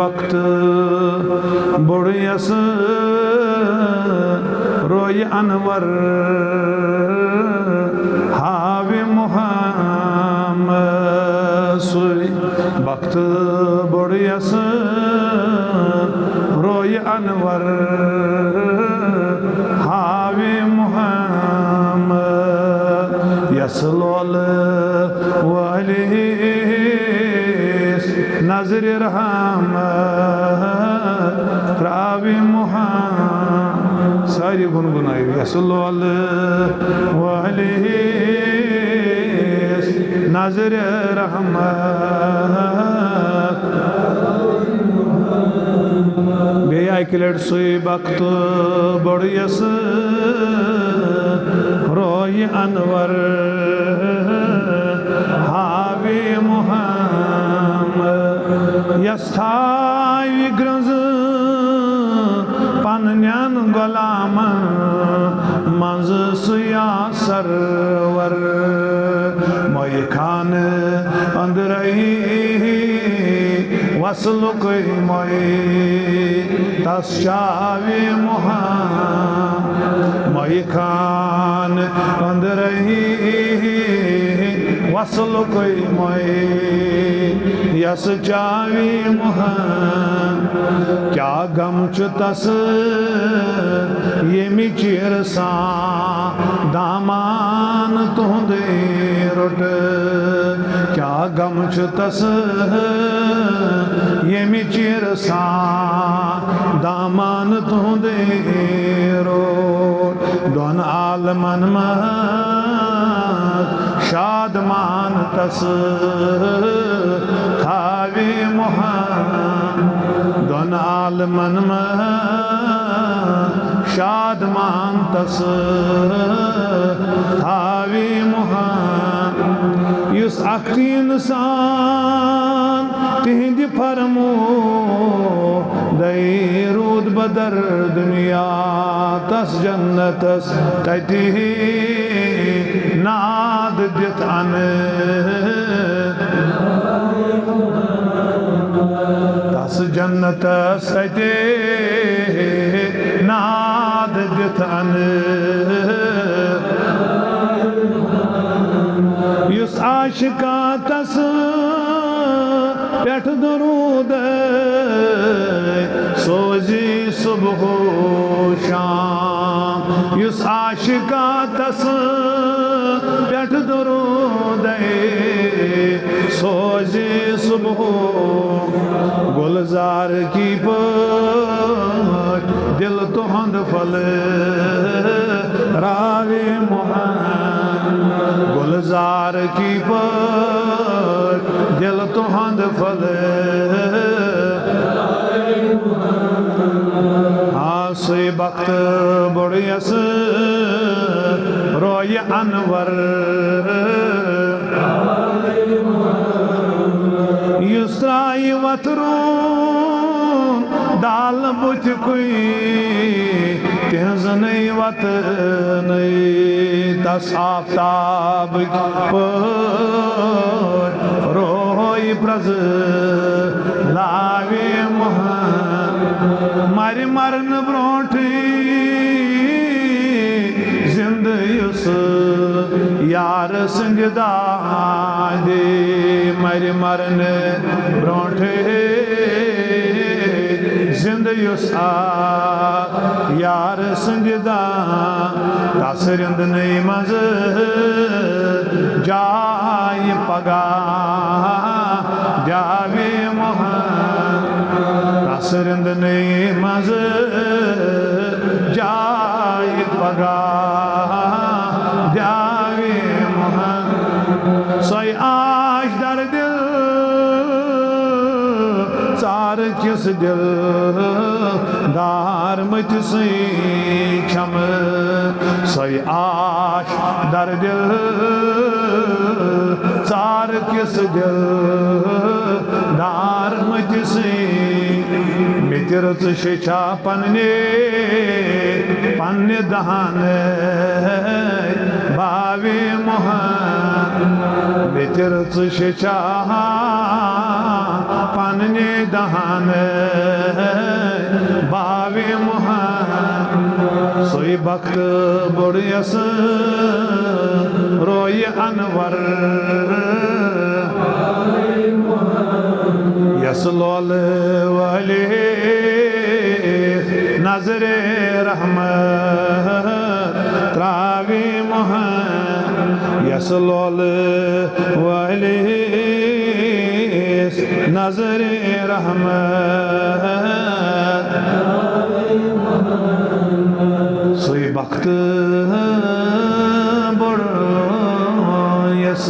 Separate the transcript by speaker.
Speaker 1: वक्त बुढ़ियस रोय अनवर हावे मुहम्मद सोई वक्त बुढ़ियस रोय अनवर हावे मुहम्मद यसलोल वाले नजर रहमत त्रावे मुहम्मद सारी गुनगुनाई यसलोल वाले नजर रहमत बेआई किलट सोई वक्त बड़ियस रोय अनवर हावे मुहम्मद यस्थाई ग्रंज पन्यान गुलाम मंज सुया सरवर मोय खान अंदरही वसल कोई मोय तस्चावे मुहम्मद मोय खान अंदरही वसल कोई मोय यस चावे मुहम्मद क्या गम चुतस ये मिचिर सा दामान तुंदे रुट क्या गम चुतस ये मिचिर सा दामान तुंदे रुट दोन आलमन में शादमान तस थावे मुहम्मद दोन आलमन में शादमान तस थावे मुहम्मद युस अख्ती इंसान तिहिंद फरमो दई रूद बदर दुनिया तस जन्नतस तति नाद दित अन तस जन्नतस तति नाद दित अन युस आशिका तस पेठ दरूद सोजी सुबह शाम युस आशिका तस पेठ दरूद सोजी सुबह गुलजार की पट दिल तुहंद फल रावे मुहम्मद गुलजार की पट दिल तुहंद फल आसे वक्त बुढ़ियस रोय अनवर युसराई वतरून दाल बुथ कोई तेज नहीं वत नहीं तस आफ्ताब पर रोय प्रज लावे मुहम्मद मर मरन ब्रोठी जिंद युस यार संग दे मर मरन ब्रोठे जिंद युस यार संग तस रिंद नहीं मज जाय पगा द्यावे मुहम्मद तस रिंद नहीं मज जाय पगा द्यावे मुहम्मद सोई आश दर दिल सार किस दिल दार मत सई क्षम सोई आश दर दिल सार किस दिल दार मत सई मित्रत शिक्षा पन्ने दहान बार त्रावे मित्र चाह पन्ने दहान बावे सोई भक्त बुढ़ियस रोय अनवर यस लोल वाले नजरे रहमत त्रावे यस लोल वाले नजरे रहमत सोई भक्त बुढ़ियस